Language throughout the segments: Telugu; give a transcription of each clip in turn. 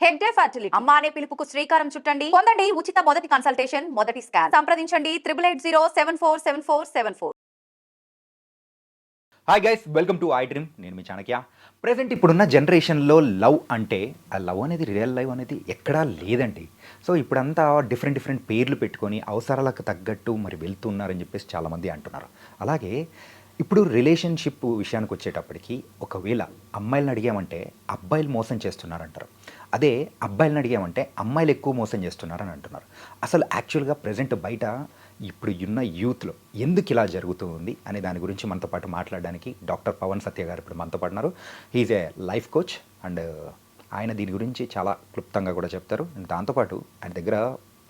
హెగ్డే ఫర్టిలిటీ అమ్మ అనే పిలుపుకు శ్రీకారం చుట్టండి. పొందండి ఉచిత మొదటి కన్సల్టేషన్, మొదటి స్కాన్. సంప్రదించండి 8880744744. Hi guys, welcome to I dream. నేను మీ చాణక్య. ప్రజెంట్ ఇప్పుడున్న జనరేషన్లో లవ్ అంటే ఆ లవ్ అనేది రియల్ లవ్ అనేది ఎక్కడా లేదండి. సో ఇప్పుడంతా డిఫరెంట్ పేర్లు పెట్టుకొని అవసరాలకు తగ్గట్టు మరి వెళ్తున్నారని చెప్పేసి చాలామంది అంటున్నారు. అలాగే ఇప్పుడు రిలేషన్షిప్ విషయానికి వచ్చేటప్పటికి ఒకవేళ అమ్మాయిలను అడిగామంటే అబ్బాయిలు మోసం చేస్తున్నారంటారు. అదే అబ్బాయిలను అడిగామంటే అమ్మాయిలు ఎక్కువ మోసం చేస్తున్నారని అంటున్నారు. అసలు యాక్చువల్గా ప్రజెంట్ బయట ఇప్పుడు ఉన్న యూత్లో ఎందుకు ఇలా జరుగుతూ ఉంది అనే దాని గురించి మనతో పాటు మాట్లాడడానికి డాక్టర్ పవన్ సత్య గారు ఇప్పుడు మనతో పాటు ఉన్నారు. He is a life coach and ఆయన దీని గురించి చాలా క్లుప్తంగా కూడా చెప్తారు. అండ్ దాంతోపాటు ఆయన దగ్గర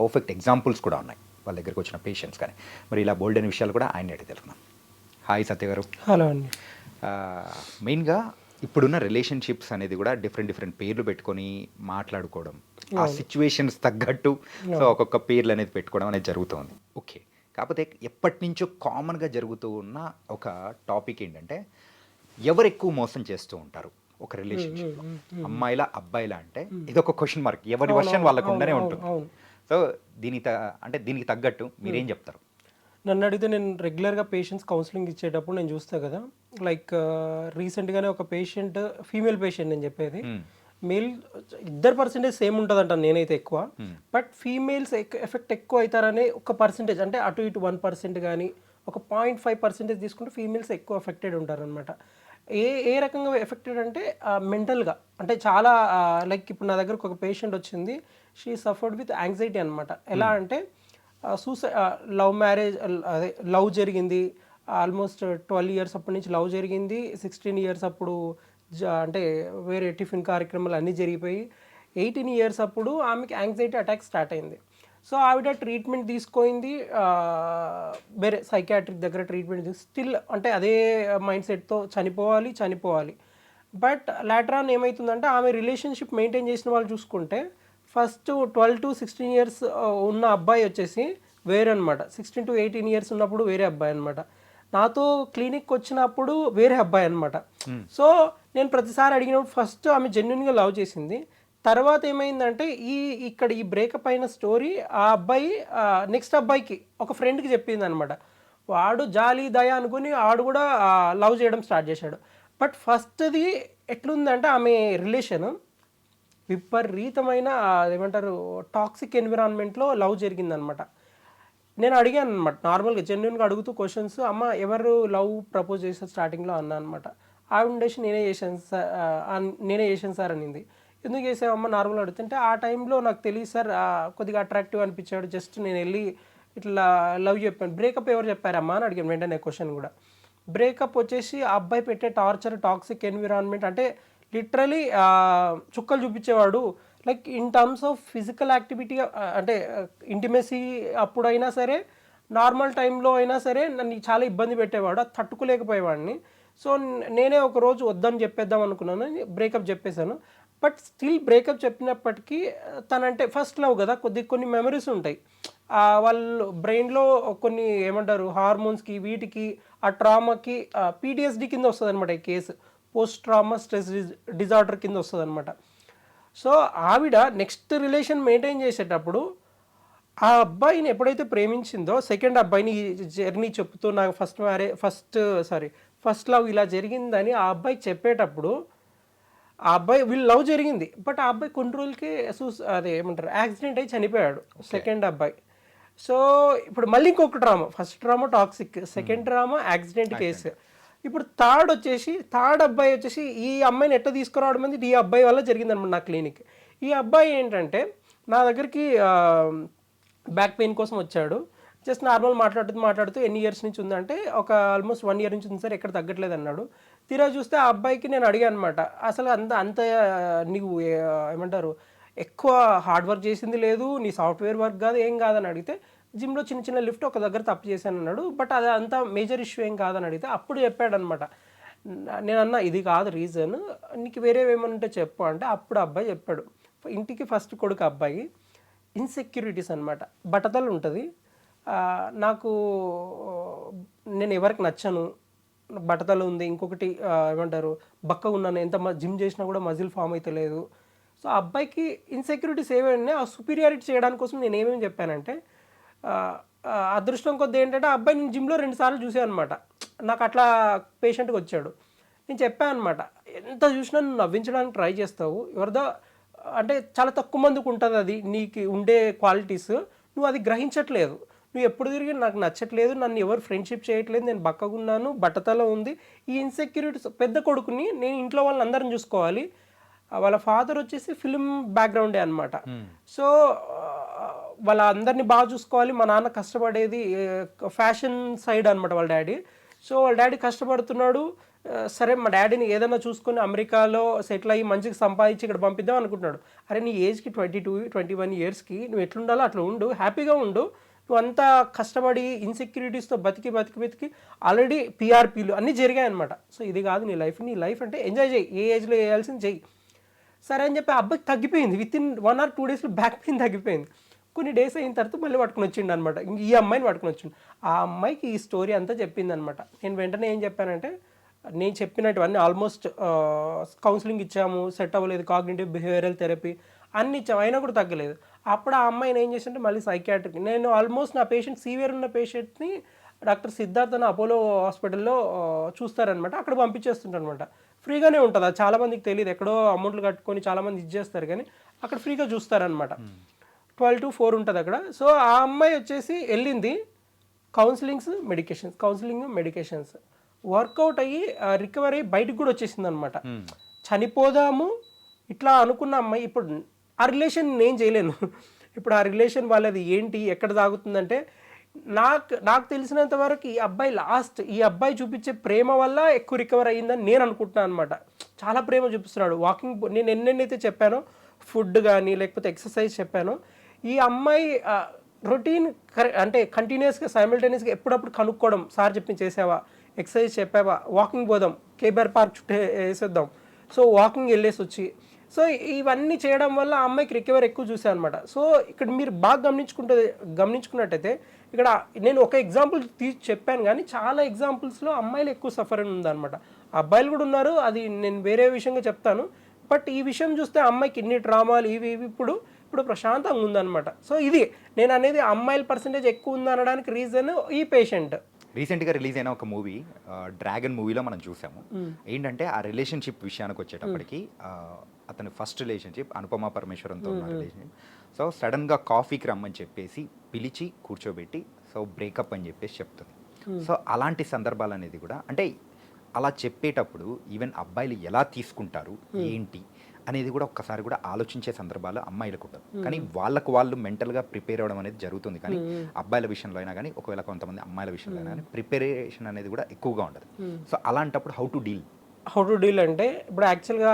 పర్ఫెక్ట్ ఎగ్జాంపుల్స్ కూడా ఉన్నాయి, వాళ్ళ దగ్గరికి వచ్చిన పేషెంట్స్ కానీ. మరి ఇలా బోల్డ్ అనే విషయాలు కూడా ఆయన అడిగి తెలుసుకున్నాం. హాయ్ సత్య గారు. హలో అండి. మెయిన్గా ఇప్పుడున్న రిలేషన్షిప్స్ అనేది కూడా డిఫరెంట్ పేర్లు పెట్టుకొని మాట్లాడుకోవడం, ఆ సిచ్యువేషన్స్ తగ్గట్టు సో ఒక్కొక్క పేర్లు అనేది పెట్టుకోవడం అనేది జరుగుతుంది. ఓకే, కాకపోతే ఎప్పటి నుంచో కామన్గా జరుగుతూ ఉన్న ఒక టాపిక్ ఏంటంటే ఎవరు ఎక్కువ మోసం చేస్తూ ఉంటారు ఒక రిలేషన్షిప్, అమ్మాయిలా అబ్బాయిలా అంటే ఇది ఒక క్వశ్చన్ మార్క్. ఎవరి వర్షన్ వాళ్ళకు ఉండనే ఉంటుంది. సో దీనికి తగ్గట్టు మీరేం చెప్తారు? నన్ను అడిగితే నేను రెగ్యులర్గా పేషెంట్స్ కౌన్సిలింగ్ ఇచ్చేటప్పుడు నేను చూస్తాను కదా, లైక్ రీసెంట్గానే ఒక పేషెంట్, ఫీమేల్ పేషెంట్ నేను చెప్పేది, మేల్ 2% సేమ్ ఉంటుంది అంటాను నేనైతే ఎక్కువ, బట్ ఫీమేల్స్ ఎఫెక్ట్ ఎక్కువ అవుతారనే ఒక పర్సెంటేజ్, అంటే అటు ఇటు 1% కానీ ఒక 0.5% తీసుకుంటే ఫీమేల్స్ ఎక్కువ ఎఫెక్టెడ్ ఉంటారనమాట. ఏ రకంగా ఎఫెక్టెడ్ అంటే మెంటల్గా, అంటే చాలా లైక్ ఇప్పుడు నా దగ్గరకు ఒక పేషెంట్ వచ్చింది, షీ సఫర్డ్ విత్ యాంగ్జైటీ అనమాట. ఎలా అంటే లవ్ మ్యారేజ్, అదే లవ్ జరిగింది ఆల్మోస్ట్ 12 ఇయర్స్ అప్పటి నుంచి లవ్ జరిగింది. 16 ఇయర్స్ అప్పుడు అంటే వేరే టిఫిన్ కార్యక్రమాలు అన్నీ జరిగిపోయి 18 ఇయర్స్ అప్పుడు ఆమెకి యాంగ్జైటీ అటాక్ స్టార్ట్ అయింది. సో ఆవిడ ట్రీట్మెంట్ తీసుకుంది, వేరే సైకాట్రిక్ దగ్గర ట్రీట్మెంట్ స్టిల్ అంటే అదే మైండ్ సెట్తో చనిపోవాలి. బట్ లాటర్ ఆన్ ఏమవుతుందంటే ఆమె రిలేషన్షిప్ మెయింటైన్ చేసిన వాళ్ళు చూసుకుంటే ఫస్ట్ 12 to 16 ఇయర్స్ ఉన్న అబ్బాయి వచ్చేసి వేరే అనమాట, 16 to 18 ఇయర్స్ ఉన్నప్పుడు వేరే అబ్బాయి అనమాట, నాతో క్లినిక్ వచ్చినప్పుడు వేరే అబ్బాయి అనమాట. సో నేను ప్రతిసారి అడిగినప్పుడు ఫస్ట్ ఆమె జెన్యున్గా లవ్ చేసింది. తర్వాత ఏమైందంటే ఇక్కడ ఈ బ్రేకప్ అయిన స్టోరీ ఆ అబ్బాయి నెక్స్ట్ అబ్బాయికి ఒక ఫ్రెండ్కి చెప్పింది అనమాట. వాడు జాలి దయ అనుకుని వాడు కూడా లవ్ చేయడం స్టార్ట్ చేశాడు. బట్ ఫస్ట్ది ఎట్లుందంటే ఆమె రిలేషన్ విపరీతమైన ఏమంటారు టాక్సిక్ ఎన్విరాన్మెంట్లో లవ్ జరిగిందనమాట. నేను అడిగాను అనమాట, నార్మల్గా జెన్యున్గా అడుగుతూ క్వశ్చన్స్, అమ్మ ఎవరు లవ్ ప్రపోజ్ చేశారు స్టార్టింగ్లో అన్నా అనమాట. ఆవిడ ఉండేసి నేనే చేశాను సార్ అనింది. ఎందుకు చేసావమ్మ నార్మల్గా అడుగుతుంటే, ఆ టైంలో నాకు తెలియదు సార్, కొద్దిగా అట్రాక్టివ్ అనిపించాడు, జస్ట్ నేను వెళ్ళి ఇట్లా లవ్ చెప్పాను. బ్రేకప్ ఎవరు చెప్పారమ్మా అని అడిగాను వెంటనే క్వశ్చన్ కూడా. బ్రేకప్ వచ్చేసి ఆ అబ్బాయి పెట్టే టార్చర్, టాక్సిక్ ఎన్విరాన్మెంట్, అంటే లిటరలీ చుక్కలు చూపించేవాడు. Like in terms of physical activity, అంటే ఇంటిమెసీ అప్పుడైనా సరే, నార్మల్ టైంలో అయినా సరే నన్ను చాలా ఇబ్బంది పెట్టేవాడు, అది తట్టుకోలేకపోయేవాడిని. సో నేనే ఒకరోజు వద్దని చెప్పేద్దాం అనుకున్నాను, బ్రేకప్ చెప్పేశాను. బట్ స్టిల్ బ్రేకప్ చెప్పినప్పటికీ తనంటే ఫస్ట్ లవ్ కదా, కొన్ని మెమరీస్ ఉంటాయి వాళ్ళు బ్రెయిన్లో, కొన్ని ఏమంటారు హార్మోన్స్కి వీటికి ఆ ట్రామాకి PTSD కింద వస్తుంది అనమాట ఈ case, post trauma stress disorder కింద వస్తుంది అనమాట. సో ఆవిడ నెక్స్ట్ రిలేషన్ మెయింటైన్ చేసేటప్పుడు ఆ అబ్బాయిని ఎప్పుడైతే ప్రేమించిందో, సెకండ్ అబ్బాయిని జర్నీ చెప్తూ నాకు ఫస్ట్ లవ్ ఇలా జరిగిందని ఆ అబ్బాయి చెప్పేటప్పుడు, ఆ అబ్బాయి వీళ్ళు లవ్ జరిగింది, బట్ ఆ అబ్బాయి కొన్ని రోజులకి అదే ఏమంటారు యాక్సిడెంట్ అయి చనిపోయాడు సెకండ్ అబ్బాయి. సో ఇప్పుడు మళ్ళీ ఇంకొక drama, first drama toxic, second drama accident case. ఇప్పుడు థర్డ్ అబ్బాయి వచ్చేసి ఈ అమ్మాయిని ఎట్లా తీసుకురావడం అనేది ఈ అబ్బాయి వల్ల జరిగిందనమాట నా క్లినిక్. ఈ అబ్బాయి ఏంటంటే నా దగ్గరికి బ్యాక్ పెయిన్ కోసం వచ్చాడు. జస్ట్ నార్మల్ మాట్లాడుతూ ఎన్ని ఇయర్స్ నుంచి ఉందంటే ఒక ఆల్మోస్ట్ 1 ఇయర్ నుంచి ఉంది సార్, ఎక్కడ తగ్గట్లేదు అన్నాడు. తీరా చూస్తే ఆ అబ్బాయికి నేను అడిగాను అనమాట, అసలు అంత నీవు ఏమంటారు ఎక్కువ హార్డ్ వర్క్ చేసింది లేదు, నీ సాఫ్ట్వేర్ వర్క్ కాదు ఏం కాదని అడిగితే, జిమ్లో చిన్న లిఫ్ట్ ఒక దగ్గర తప్పు చేశాను అన్నాడు. బట్ అది అంత మేజర్ ఇష్యూ ఏం కాదని అడిగితే అప్పుడు చెప్పాడనమాట. నేను అన్నా ఇది కాదు రీజన్, నీకు వేరేవేమన్నా ఉంటే చెప్పు అంటే అప్పుడు అబ్బాయి చెప్పాడు, ఇంటికి ఫస్ట్ కొడుకు అబ్బాయి, ఇన్సెక్యూరిటీస్ అనమాట, బట్టతలు ఉంటుంది, నాకు నేను ఎవరికి నచ్చను, బట్టతలు ఉంది, ఇంకొకటి ఏమంటారు బక్కగా ఉన్నాను, ఎంత జిమ్ చేసినా కూడా మజిల్ ఫామ్ అయితే లేదు, సో ఆ అబ్బాయికి ఇన్సెక్యూరిటీస్ ఏమైనా ఆ సుపీరియారిటీ చేయడానికి కోసం నేను ఏమేమి చెప్పానంటే అదృష్టం కొద్ది ఏంటంటే ఆ అబ్బాయి నేను జిమ్లో 2 సార్లు చూసాను అనమాట. నాకు అట్లా పేషెంట్గా వచ్చాడు. నేను చెప్పాను అనమాట, ఎంత చూసినా నువ్వు నవ్వించడానికి ట్రై చేస్తావు, ఎవరిదో అంటే చాలా తక్కువ మందికి ఉంటుంది అది నీకు ఉండే క్వాలిటీస్, నువ్వు అది గ్రహించట్లేదు. నువ్వు ఎప్పుడు తిరిగి నాకు నచ్చట్లేదు, నన్ను ఎవరు ఫ్రెండ్షిప్ చేయట్లేదు, నేను బక్కగున్నాను, బట్టతల ఉంది. ఈ ఇన్సెక్యూరిటీస్ పెద్ద కొడుకుని నేను ఇంట్లో వాళ్ళని అందరిని చూసుకోవాలి. వాళ్ళ ఫాదర్ వచ్చేసి ఫిల్మ్ బ్యాక్గ్రౌండే అనమాట. సో వాళ్ళ అందరినీ బాగా చూసుకోవాలి. మా నాన్న కష్టపడేది ఫ్యాషన్ సైడ్ అనమాట వాళ్ళ డాడీ. సో వాళ్ళ డాడీ కష్టపడుతున్నాడు. సరే మా డాడీని ఏదైనా చూసుకొని అమెరికాలో సెటిల్ అయ్యి మంచిగా సంపాదించి ఇక్కడ పంపిద్దాం అనుకుంటున్నాడు. అరే నీ ఏజ్కి 22-21 ఇయర్స్కి నువ్వు ఎట్లుండాలో అట్లా ఉండు, హ్యాపీగా ఉండు. నువ్వు అంతా కష్టపడి ఇన్సెక్యూరిటీస్తో బతికి ఆల్రెడీ పీఆర్పీలు అన్నీ జరిగాయన్నమాట. సో ఇది కాదు నీ లైఫ్ అంటే ఎంజాయ్ చేయి, ఏ ఏజ్లో వేయాల్సింది చెయ్యి. సరే అని చెప్పి ఆ అబ్బాయికి తగ్గిపోయింది. వితిన్ 1 or 2 డేస్లో బ్యాక్ పెయిన్ తగ్గిపోయింది. కొన్ని డేస్ అయిన తర్వాత మళ్ళీ పట్టుకుని వచ్చిండు అనమాట. ఈ అమ్మాయిని పట్టుకుని వచ్చిండు. ఆ అమ్మాయికి ఈ స్టోరీ అంతా చెప్పింది అనమాట. నేను వెంటనే ఏం చెప్పానంటే, నేను చెప్పినటువన్నీ ఆల్మోస్ట్ కౌన్సిలింగ్ ఇచ్చాము, సెట్ అవ్వలేదు, కాగ్నిటివ్ బిహేవియరల్ థెరపీ అన్ని ఇచ్చాము, అయినా కూడా తగ్గలేదు. అప్పుడు ఆ అమ్మాయిని ఏం చేసింటే మళ్ళీ సైకియాట్రిక్, నేను ఆల్మోస్ట్ నా పేషెంట్ సీవియర్ ఉన్న పేషెంట్ని డాక్టర్ సిద్ధార్థ్ అని అపోలో హాస్పిటల్లో చూస్తారనమాట. అక్కడ పంపించేస్తుంటారు అనమాట. ఫ్రీగానే ఉంటుంది, అది చాలామందికి తెలియదు. ఎక్కడో అమౌంట్లు కట్టుకొని చాలామంది ఇచ్చేస్తారు, కానీ అక్కడ ఫ్రీగా చూస్తారనమాట. 12 to 4 ఉంటుంది అక్కడ. సో ఆ అమ్మాయి వచ్చేసి వెళ్ళింది, కౌన్సిలింగ్ మెడికేషన్స్ వర్కౌట్ అయ్యి రికవరీ అయ్యి బయటకు కూడా వచ్చేసింది అనమాట. చనిపోదాము ఇట్లా అనుకున్న అమ్మాయి ఇప్పుడు ఆ రిలేషన్ నేను చేయలేను. ఇప్పుడు ఆ రిలేషన్ వాళ్ళది ఏంటి ఎక్కడ సాగుతుందంటే, నాకు తెలిసినంత వరకు ఈ అబ్బాయి చూపించే ప్రేమ వల్ల ఎక్కువ రికవర్ అయ్యిందని నేను అనుకుంటున్నాను అనమాట. చాలా ప్రేమ చూపిస్తున్నాడు. వాకింగ్ నేను ఎన్నెన్నైతే చెప్పానో, ఫుడ్ కానీ లేకపోతే ఎక్సర్సైజ్ చెప్పానో, ఈ అమ్మాయి రొటీన్ అంటే కంటిన్యూస్గా సైమిల్టేనియస్గా ఎప్పుడప్పుడు కనుక్కోవడం, సార్ చెప్పింది చేసావా, ఎక్సర్సైజ్ చెప్పావా, వాకింగ్ పోదాం, కేబీఆర్ పార్క్ చుట్టూ వేసేద్దాం, సో వాకింగ్ వెళ్ళేసి వచ్చి, సో ఇవన్నీ చేయడం వల్ల ఆ అమ్మాయికి రికవర్ ఎక్కువ చూసాను అనమాట. సో ఇక్కడ మీరు బాగా గమనించుకున్నట్టయితే ఇక్కడ నేను ఒక ఎగ్జాంపుల్ చెప్పాను, కానీ చాలా ఎగ్జాంపుల్స్లో అమ్మాయిలు ఎక్కువ సఫర్ ఉందన్నమాట. అబ్బాయిలు కూడా ఉన్నారు, అది నేను వేరే విషయంగా చెప్తాను. బట్ ఈ విషయం చూస్తే అమ్మాయికి ఇన్ని డ్రామాలు ఇవి ఇప్పుడు ప్రశాంతంగా ఉందన్నమాట. సో ఇది నేను అనేది అమ్మాయిల పర్సంటేజ్ ఎక్కువ ఉందనడానికి రీజన్ ఈ పేషెంట్. రీసెంట్గా రిలీజ్ అయిన ఒక మూవీ డ్రాగన్ మూవీలో మనం చూసాము. ఏంటంటే ఆ రిలేషన్షిప్ విషయానికి వచ్చేటప్పటికి అతని ఫస్ట్ రిలేషన్షిప్ అనుపమ పరమేశ్వరంతో ఉన్న రిలేషన్షిప్. సో సడన్గా కాఫీకి రమ్మని చెప్పేసి పిలిచి కూర్చోబెట్టి సో బ్రేకప్ అని చెప్పేసి చెప్తుంది. సో అలాంటి సందర్భాలు అనేది కూడా అంటే అలా చెప్పేటప్పుడు ఈవెన్ అబ్బాయిలు ఎలా తీసుకుంటారు ఏంటి అనేది కూడా ఒక్కసారి కూడా ఆలోచించే సందర్భాలు అమ్మాయిలకు ఉండదు. కానీ వాళ్ళు మెంటల్గా ప్రిపేర్ అవ్వడం అనేది జరుగుతుంది. కానీ అబ్బాయిల విషయంలో అయినా కానీ ఒకవేళ కొంతమంది అమ్మాయిల విషయంలో అయినా కానీ ప్రిపరేషన్ అనేది కూడా ఎక్కువగా ఉండదు. సో అలాంటప్పుడు హౌ టు డీల్ అంటే ఇప్పుడు యాక్చువల్గా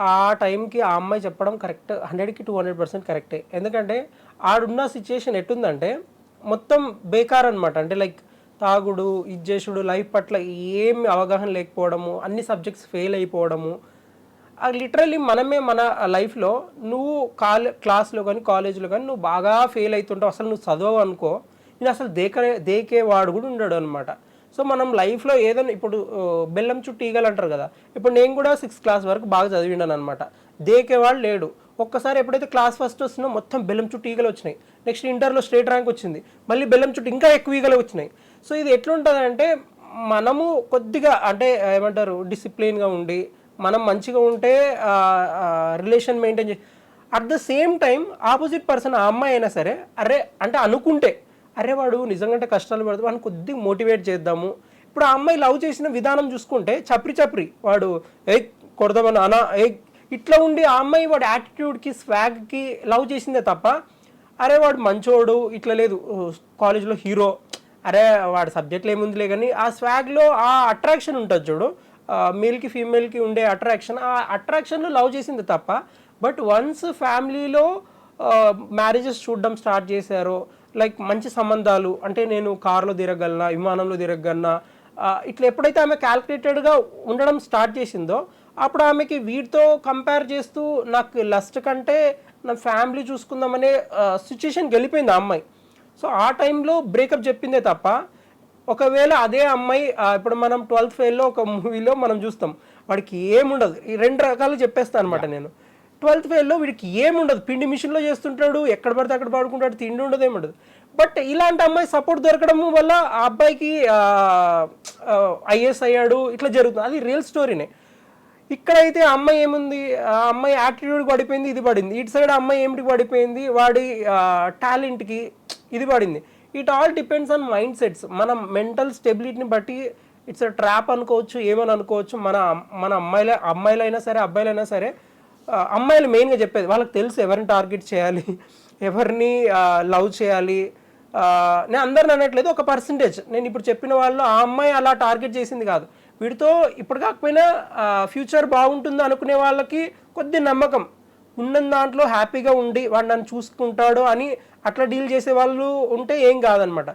ఆ టైంకి ఆ అమ్మాయి చెప్పడం కరెక్ట్, 100కి 200% కరెక్టే. ఎందుకంటే ఆడున్న సిచ్యుయేషన్ ఎట్టుందంటే మొత్తం బేకార్ అనమాట. అంటే లైక్ తాగుడు, ఇజ్జేసుడు, లైఫ్ పట్ల ఏమి అవగాహన లేకపోవడము, అన్ని సబ్జెక్ట్స్ ఫెయిల్ అయిపోవడము. లిటరల్లీ మనమే మన లైఫ్లో నువ్వు క్లాస్లో కానీ కాలేజ్లో కానీ నువ్వు బాగా ఫెయిల్ అవుతుంటావు, అసలు నువ్వు చదవవు అనుకో, నేను అసలు దేకేవాడు కూడా ఉండడు అనమాట. సో మనం లైఫ్లో ఏదైనా ఇప్పుడు బెల్లం చుట్టూ ఈగలు అంటారు కదా, ఇప్పుడు నేను కూడా 6th క్లాస్ వరకు బాగా చదివినాను అనమాట. దేకేవాడు లేడు. ఒక్కసారి ఎప్పుడైతే క్లాస్ ఫస్ట్ వస్తున్నా మొత్తం బెల్లం చుట్టూ ఈగలు వచ్చినాయి. నెక్స్ట్ ఇంటర్లో స్టేట్ ర్యాంక్ వచ్చింది, మళ్ళీ బెల్లం చుట్టూ ఇంకా ఎక్కువ ఈగలు వచ్చినాయి. సో ఇది ఎట్లుంటుందంటే మనము కొద్దిగా అంటే ఏమంటారు డిసిప్లిన్గా ఉండి మనం మంచిగా ఉంటే రిలేషన్ మెయింటైన్ చేసి, at the same time opposite person ఆ అమ్మాయి అయినా సరే అరే అంటే అనుకుంటే అరే వాడు నిజంగా కష్టాలు పడుతుంది వాడిని కొద్దిగా మోటివేట్ చేద్దాము. ఇప్పుడు ఆ అమ్మాయి లవ్ చేసిన విధానం చూసుకుంటే చప్రి వాడు కొడదామని అనా ఇట్లా ఉండి ఆ అమ్మాయి వాడి యాటిట్యూడ్కి స్వాగ్కి లవ్ చేసిందే తప్ప అరే వాడు మంచోడు ఇట్లా లేదు, కాలేజ్లో హీరో, అరే వాడి సబ్జెక్ట్లో ఏముందిలే, కానీ ఆ స్వాగ్లో ఆ అట్రాక్షన్ ఉంటుంది చూడు, మేల్కి ఫీమేల్కి ఉండే అట్రాక్షన్, ఆ అట్రాక్షన్లో లవ్ చేసింది తప్ప. బట్ వన్స్ ఫ్యామిలీలో మ్యారేజెస్ చూడడం స్టార్ట్ చేశారో, లైక్ మంచి సంబంధాలు అంటే నేను కార్లో తిరగలనా, విమానంలో తిరగలనా, ఇట్లా ఎప్పుడైతే ఆమె క్యాల్కులేటెడ్గా ఉండడం స్టార్ట్ చేసిందో అప్పుడు ఆమెకి వీటితో కంపేర్ చేస్తూ నాకు లస్ట్ కంటే నా ఫ్యామిలీ చూసుకుందామనే సిచ్యుయేషన్కి వెళ్ళిపోయింది ఆ అమ్మాయి. సో ఆ టైంలో బ్రేకప్ చెప్పిందే తప్ప, ఒకవేళ అదే అమ్మాయి ఇప్పుడు మనం 12th ఫెయిల్లో ఒక మూవీలో మనం చూస్తాం, వాడికి ఏముండదు, ఈ 2 రకాలు చెప్పేస్తాను అనమాట నేను. 12th ఫెయిల్లో వీడికి ఏముండదు, పిండి మిషన్లో చేస్తుంటాడు, ఎక్కడ పడితే అక్కడ పడుకుంటాడు, తిండి ఉండదు, ఏముండదు. బట్ ఇలాంటి అమ్మాయి సపోర్ట్ దొరకడం వల్ల ఆ అబ్బాయికి ఐఏఎస్ అయ్యాడు, ఇట్లా జరుగుతుంది. అది రియల్ స్టోరీనే. ఇక్కడైతే అమ్మాయి ఏముంది, ఆ అమ్మాయి యాటిట్యూడ్కి పడిపోయింది, ఇది పడింది. ఇటు సైడ్ అమ్మాయి ఏమిటికి పడిపోయింది, వాడి టాలెంట్కి ఇది పడింది. It all depends on mind sets. మన మెంటల్ స్టెబిలిటీని బట్టి ఇట్స్ ట్రాప్ అనుకోవచ్చు, ఏమని అనుకోవచ్చు. మన అమ్మాయిలైనా సరే అబ్బాయిలైనా సరే, అమ్మాయిలు మెయిన్గా చెప్పేది వాళ్ళకి తెలుసు ఎవరిని టార్గెట్ చేయాలి, ఎవరిని లవ్ చేయాలి. నేను అందరిని అనట్లేదు, ఒక పర్సంటేజ్. నేను ఇప్పుడు చెప్పిన వాళ్ళు ఆ అమ్మాయి అలా టార్గెట్ చేసింది కాదు. వీడితో ఇప్పుడు కాకపోయినా ఫ్యూచర్ బాగుంటుంది అనుకునే వాళ్ళకి కొద్ది నమ్మకం ఉన్న దాంట్లో హ్యాపీగా ఉండి వాడు నన్ను చూసుకుంటాడు అని అట్లా డీల్ చేసే వాళ్ళు ఉంటే ఏం కాదనమాట.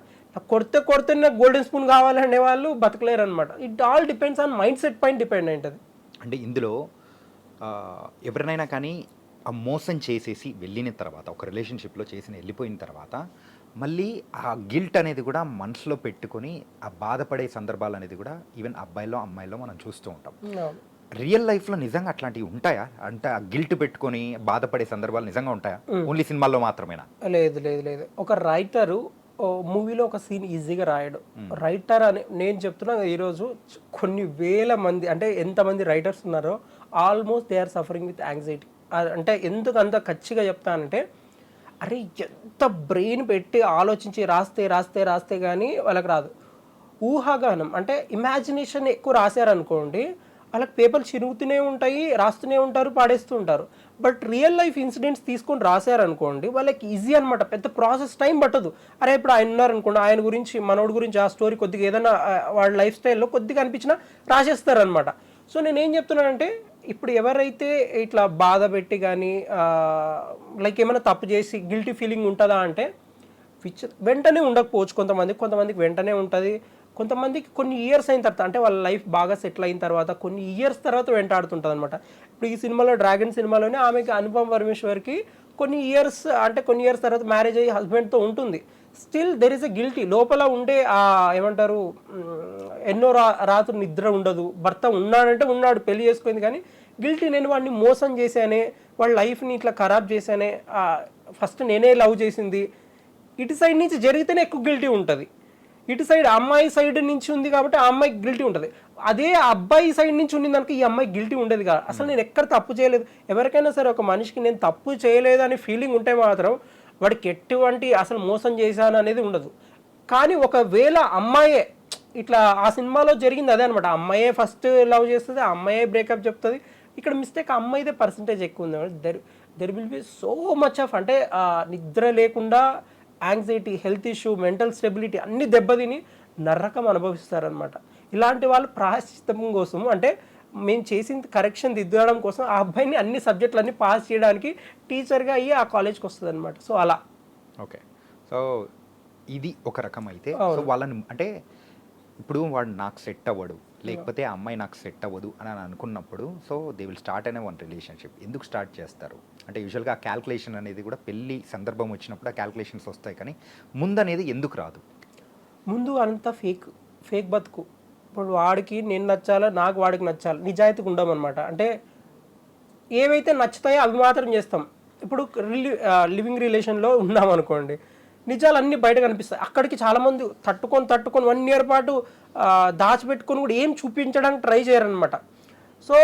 కొడితే నాకు గోల్డెన్ స్పూన్ కావాలనే వాళ్ళు బతకలేరు అనమాట. It all depends on mind set పైన డిపెండ్ అయింటుంది. అంటే ఇందులో ఎవరినైనా కానీ ఆ మోసం చేసేసి వెళ్ళిన తర్వాత, ఒక రిలేషన్షిప్లో వెళ్ళిపోయిన తర్వాత మళ్ళీ ఆ గిల్ట్ అనేది కూడా మనసులో పెట్టుకొని ఆ బాధపడే సందర్భాలు అనేది కూడా ఈవెన్ అబ్బాయిలో అమ్మాయిలో మనం చూస్తూ ఉంటాం. రియల్ లైఫ్లో నిజంగా అట్లాంటివి ఉంటాయా? అంటే ఆ గిల్ట్ పెట్టుకొని బాధపడే సందర్భాలు నిజంగా ఉంటాయా? ఓన్లీ సినిమాల్లో మాత్రమేనా? లేదు. ఒక రైటరు మూవీలో ఒక సీన్ ఈజీగా రాయడు. రైటర్ అని నేను చెప్తున్నా, ఈరోజు కొన్ని వేల మంది, అంటే ఎంతమంది రైటర్స్ ఉన్నారో almost they are suffering with anxiety. అంటే ఎందుకు అంత ఖచ్చితంగా చెప్తానంటే, అరే ఎంత బ్రెయిన్ పెట్టి ఆలోచించి రాస్తే కానీ వాళ్ళకి రాదు. ఊహాగానం అంటే ఇమాజినేషన్ ఎక్కువ రాశారనుకోండి, వాళ్ళకి పేపర్లు చిరుగుతూనే ఉంటాయి, రాస్తూనే ఉంటారు, పాడేస్తూ ఉంటారు. బట్ రియల్ లైఫ్ ఇన్సిడెంట్స్ తీసుకొని రాశారనుకోండి, వాళ్ళకి ఈజీ అనమాట, పెద్ద ప్రాసెస్ టైం పట్టదు. అరే ఇప్పుడు ఆయన ఉన్నారనుకోండి, ఆయన గురించి మనోడి గురించి ఆ స్టోరీ కొద్దిగా ఏదైనా వాళ్ళ లైఫ్ స్టైల్లో కొద్దిగా అనిపించినా రాసేస్తారనమాట. సో నేనేం చెప్తున్నానంటే, ఇప్పుడు ఎవరైతే ఇట్లా బాధ పెట్టి కానీ లైక్ ఏమైనా తప్పు చేసి గిల్టీ ఫీలింగ్ ఉంటుందా అంటే, వెంటనే ఉండకపోవచ్చు. కొంతమందికి వెంటనే ఉంటుంది, కొంతమందికి కొన్ని ఇయర్స్ అయిన తర్వాత, అంటే వాళ్ళ లైఫ్ బాగా సెటిల్ అయిన తర్వాత కొన్ని ఇయర్స్ తర్వాత వెంటాడుతుంటుంది అనమాట. ఇప్పుడు ఈ సినిమాలో డ్రాగన్ సినిమాలోనే ఆమెకి అనుపమ్ పరమేశ్వర్కి కొన్ని ఇయర్స్ తర్వాత మ్యారేజ్ అయ్యి హస్బెండ్తో ఉంటుంది. Still there is a guilty లోపల ఉండే ఏమంటారు, ఎన్నో రాత్రులు నిద్ర ఉండదు. భర్త ఉన్నాడంటే ఉన్నాడు, పెళ్లి చేసుకుంది, కానీ గిల్టీ, నేను వాడిని మోసం చేశానే, వాళ్ళ లైఫ్ని ఇట్లా ఖరాబ్ చేశానే, ఫస్ట్ నేనే లవ్ చేసింది. ఇటు సైడ్ నుంచి జరిగితేనే ఎక్కువ గిల్టీ ఉంటుంది. ఇటు సైడ్ అమ్మాయి సైడ్ నుంచి ఉంది కాబట్టి ఆ అమ్మాయి గిల్టీ ఉంటుంది. అదే అబ్బాయి సైడ్ నుంచి ఉండింది అనుకో ఈ అమ్మాయి గిల్టీ ఉండేది కాదు. అసలు నేను ఎక్కడ తప్పు చేయలేదు. ఎవరికైనా సరే ఒక మనిషికి నేను తప్పు చేయలేదు అనే ఫీలింగ్ ఉంటే మాత్రం వాడికి ఎటువంటి అసలు మోసం చేశాను అనేది ఉండదు. కానీ ఒకవేళ అమ్మాయే ఇట్లా, ఆ సినిమాలో జరిగింది అదే అనమాట, అమ్మాయే ఫస్ట్ లవ్ చేస్తుంది, ఆ అమ్మాయే బ్రేకప్ చెప్తుంది. ఇక్కడ మిస్టేక్ అమ్మాయిదే పర్సంటేజ్ ఎక్కువ ఉంది. There will be so much of, అంటే నిద్ర లేకుండా, anxiety, health issue, mental stability అన్ని దెబ్బతిని నరకం అనుభవిస్తారనమాట. ఇలాంటి వాళ్ళు ప్రాయశ్చిత్తం కోసం, అంటే మేము చేసిన కరెక్షన్ దిద్దడం కోసం ఆ అబ్బాయిని అన్ని సబ్జెక్టులన్నీ పాస్ చేయడానికి టీచర్గా అయ్యి ఆ కాలేజ్కి వస్తుంది అనమాట. సో అలా. ఓకే, సో ఇది ఒక రకం అయితే. సో వాళ్ళని అంటే ఇప్పుడు వాడు నాకు సెట్ అవ్వడు, లేకపోతే ఆ అమ్మాయి నాకు సెట్ అవ్వదు అని అనుకున్నప్పుడు, సో దే విల్ స్టార్ట్ అనే వన్ రిలేషన్షిప్. ఎందుకు స్టార్ట్ చేస్తారు అంటే యూజువల్గా ఆ క్యాల్కులేషన్ అనేది కూడా పెళ్ళి సందర్భం వచ్చినప్పుడు ఆ క్యాల్కులేషన్స్ వస్తాయి, కానీ ముందు అనేది ఎందుకు రాదు? ముందు అంతా ఫేక్ బతుకు. ఇప్పుడు వాడికి నేను నచ్చాలా, నాకు వాడికి నచ్చాలి, నిజాయితీగా ఉండమన్నమాట. అంటే ఏవైతే నచ్చుతాయో అవి మాత్రం చేస్తాం. ఇప్పుడు లివింగ్ రిలేషన్లో ఉన్నాం అనుకోండి, నిజాలు అన్నీ బయట కనిపిస్తాయి. అక్కడికి చాలామంది తట్టుకొని 1 year పాటు దాచిపెట్టుకొని కూడా ఏం చూపించడానికి ట్రై చేయరనమాట. సో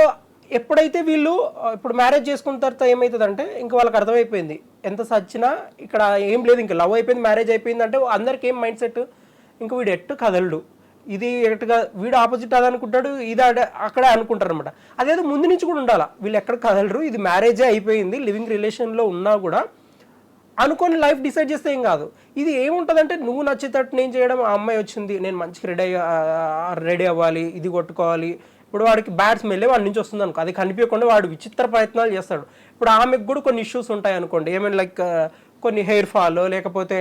ఎప్పుడైతే వీళ్ళు ఇప్పుడు మ్యారేజ్ చేసుకున్న తర్వాత ఏమవుతుందంటే, ఇంకా వాళ్ళకి అర్థమైపోయింది ఎంత సచ్చినా ఇక్కడ ఏం లేదు, ఇంకా లవ్ అయిపోయింది, మ్యారేజ్ అయిపోయింది అంటే అందరికి ఏం మైండ్ సెట్, ఇంకా వీడు ఎట్టు కదలడు, ఇది ఎట్టుగా వీడు ఆపోజిట్ అది అనుకుంటాడు, ఇది అక్కడే అనుకుంటారు అనమాట. అదేదో ముందు నుంచి కూడా ఉండాలి, వీళ్ళు ఎక్కడ కదలరు, ఇది మ్యారేజే అయిపోయింది, లివింగ్ రిలేషన్లో ఉన్నా కూడా అనుకొని లైఫ్ డిసైడ్ చేస్తే ఏం కాదు. ఇది ఏముంటుందంటే, నువ్వు నచ్చేటట్టు నేను చేయడం, ఆ అమ్మాయి వచ్చింది నేను మంచిగా రెడీ అవ్వాలి, ఇది కొట్టుకోవాలి. ఇప్పుడు వాడికి బ్యాడ్ స్మెల్ వాడి నుంచి వస్తుంది అనుకో, అది కనిపించకుండా వాడు విచిత్ర ప్రయత్నాలు చేస్తాడు. ఇప్పుడు ఆమెకు కూడా కొన్ని ఇష్యూస్ ఉంటాయి అనుకోండి, ఏమైనా లైక్ కొన్ని హెయిర్ ఫాల్, లేకపోతే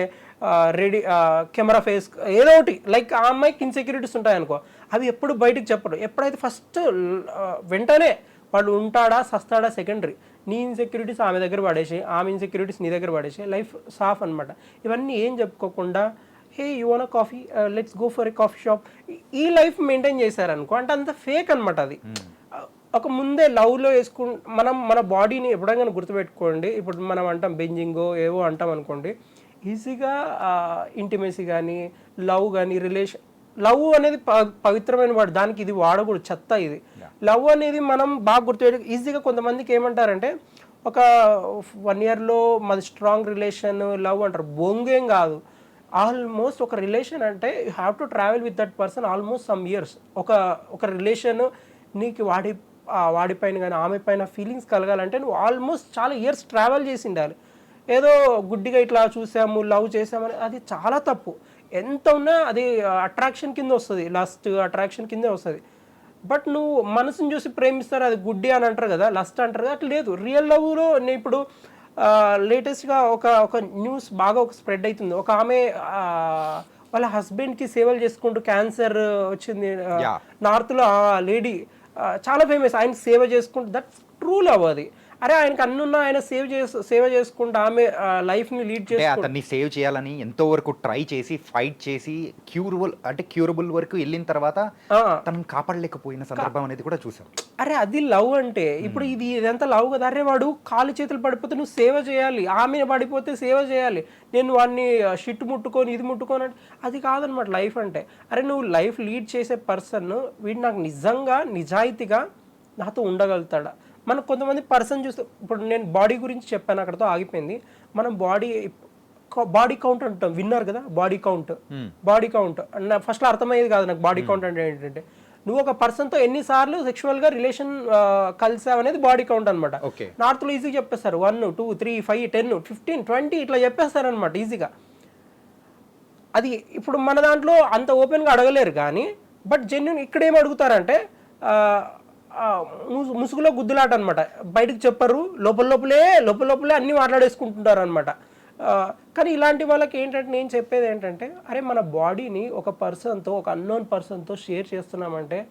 కెమెరా ఫేస్, ఏదో ఒకటి లైక్ ఆ అమ్మాయికి ఇన్సెక్యూరిటీస్ ఉంటాయి అనుకో, అవి ఎప్పుడు బయటకు చెప్పరు. ఎప్పుడైతే ఫస్ట్ వెంటనే వాడు ఉంటాడా సస్తాడా సెకండరీ, నీ ఇన్సెక్యూరిటీస్ ఆమె దగ్గర పడేసి, ఆమె ఇన్సెక్యూరిటీస్ నీ దగ్గర పడేసి లైఫ్ సాఫ్ అనమాట. ఇవన్నీ ఏం చెప్పుకోకుండా, hey you want coffee, let's go for a coffee shop, ఈ లైఫ్ మెయింటైన్ చేశారనుకో, అంటే అంత ఫేక్ అనమాట. అది ఒక ముందే లవ్లో మనం మన బాడీని ఎప్పుడైనా గుర్తుపెట్టుకోండి. ఇప్పుడు మనం అంటాం బెంజింగో ఏవో అంటాం అనుకోండి, ఈజీగా ఇంటిమేసీ కానీ లవ్ కానీ లవ్ అనేది పవిత్రమైన వాడు, దానికి ఇది వాడకూడదు, చెత్త ఇది. లవ్ అనేది మనం బాగా గుర్తుపెట్టు. ఈజీగా కొంతమందికి ఏమంటారంటే ఒక 1 yearలో మాది స్ట్రాంగ్ రిలేషన్ లవ్ అంటారు. బొంగేం కాదు. ఆల్మోస్ట్ ఒక రిలేషన్ అంటే you have to travel with that person almost some years. ఒక రిలేషన్ నీకు వాడిపైన కానీ ఆమె పైన ఫీలింగ్స్ కలగాలంటే నువ్వు ఆల్మోస్ట్ చాలా ఇయర్స్ ట్రావెల్ చేసి ఉండాలి. ఏదో గుడ్డిగా ఇట్లా చూసాము లవ్ చేసామని అది చాలా తప్పు. ఎంత ఉన్నా అది అట్రాక్షన్ కింద వస్తుంది, లస్ట్ అట్రాక్షన్ కిందే వస్తుంది. బట్ నువ్వు మనసుని చూసి ప్రేమిస్తారు, అది గుడ్డి అని అంటారు కదా, లస్ట్ అంటారు కదా, అట్లా లేదు. రియల్ లవ్లో నేను ఇప్పుడు లేటెస్ట్గా ఒక న్యూస్ బాగా స్ప్రెడ్ అవుతుంది. ఒక ఆమె వాళ్ళ హస్బెండ్కి సేవలు చేసుకుంటూ క్యాన్సర్ వచ్చింది నార్త్లో, ఆ లేడీ చాలా ఫేమస్. ఆయన సేవ చేసుకుంటూ, దట్స్ ట్రూ లవ్ అది. అరే ఆయనకి అన్నున్నా ఆయన సేవ చేసుకుంటూ ఆమె లైఫ్ని లీడ్ చేసి అతన్ని సేవ్ చేయాలని ఎంతో వరకు ట్రై చేసి ఫైట్ చేసి క్యూరబుల్ వరకు వెళ్ళిన తర్వాత తనను కాపాడలేకపోయిన సందర్భం అనేది కూడా చూసాం. అరే అది లవ్ అంటే. ఇప్పుడు ఇదంతా లవ్ కదా. అరే వాడు కాలు చేతులు పడిపోతే నువ్వు సేవ చేయాలి, ఆమె పడిపోతే సేవ చేయాలి, నేను వాడిని షిట్ ముట్టుకొని ఇది ముట్టుకొని అంటే అది కాదనమాట లైఫ్ అంటే. అరే నువ్వు లైఫ్ లీడ్ చేసే పర్సన్ వీడు నాకు నిజంగా నిజాయితీగా నాతో ఉండగలుగుతాడా. మనకు కొంతమంది పర్సన్ చూస్తే, ఇప్పుడు నేను బాడీ గురించి చెప్పాను, అక్కడతో ఆగిపోయింది. మనం బాడీ కౌంట్ అంటాం, విన్నారు కదా బాడీ కౌంట్. ఫస్ట్లో అర్థమయ్యేది కాదు నాకు బాడీ కౌంట్ అంటే ఏంటంటే, నువ్వు ఒక పర్సన్తో ఎన్నిసార్లు సెక్షువల్గా రిలేషన్ కలిసావు అనేది బాడీ కౌంట్ అనమాట. నార్త్లో ఈజీగా చెప్పేస్తారు 1 2 3 5 10 15 20 ఇట్లా చెప్పేస్తారు అనమాట ఈజీగా. అది ఇప్పుడు మన దాంట్లో అంత ఓపెన్గా అడగలేరు కానీ, బట్ జెన్యున్ ఇక్కడ ఏం అడుగుతారంటే ముసుగులో గుద్దులాట అనమాట. బయటకు చెప్పరు, లోపలే అన్నీ మాట్లాడేసుకుంటుంటారు అనమాట. కానీ ఇలాంటి వాళ్ళకి ఏంటంటే నేను చెప్పేది ఏంటంటే, అరే మన బాడీని ఒక పర్సన్తో, ఒక అన్నోన్ పర్సన్తో షేర్ చేస్తున్నామంటే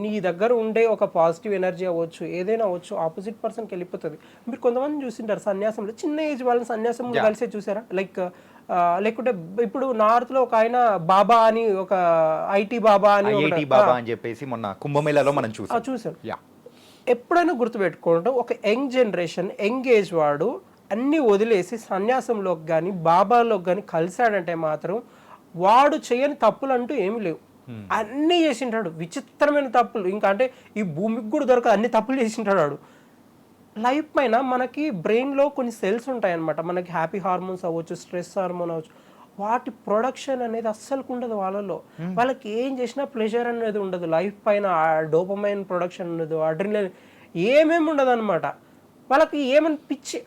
నీ దగ్గర ఉండే ఒక పాజిటివ్ ఎనర్జీ అవ్వచ్చు, ఏదైనా అవ్వచ్చు, ఆపోజిట్ పర్సన్కి వెళ్ళిపోతుంది. మీరు కొంతమంది చూసింటారు సన్యాసంలో, చిన్న ఏజ్ వాళ్ళని సన్యాసంలో కలిసే చూసారా. లేకుంటే ఇప్పుడు నార్త్లో ఒక ఆయన బాబా అని, ఒక ఐటీ బాబా అని చెప్పేసి మొన్న కుంభమేళాలో మనం చూసాం. ఎప్పుడైనా గుర్తుపెట్టుకోవడం, ఒక యంగ్ జనరేషన్ యంగ్ ఏజ్ వాడు అన్నీ వదిలేసి సన్యాసంలోకి కానీ బాబాలోకి కానీ కలిశాడంటే మాత్రం వాడు చేయని తప్పులు అంటూ ఏమి లేవు. అన్నీ చేసింటాడు, విచిత్రమైన తప్పులు. ఇంకా అంటే ఈ భూమికి కూడా దొరకదు, అన్ని తప్పులు చేసింటాడు వాడు. లైఫ్ పైన మనకి బ్రెయిన్లో కొన్ని సెల్స్ ఉంటాయి అన్నమాట. మనకి హ్యాపీ హార్మోన్స్ అవ్వచ్చు, స్ట్రెస్ హార్మోన్ అవ్వచ్చు, వాటి ప్రొడక్షన్ అనేది అస్సలు ఉండదు వాళ్ళలో. వాళ్ళకి ఏం చేసినా ప్లెజర్ అనేది ఉండదు. లైఫ్ పైన డోపమైన్ ప్రొడక్షన్ ఉండదు, అడ్రినలిన్ ఏమేమి ఉండదు అనమాట. వాళ్ళకి ఏమని పిచ్చి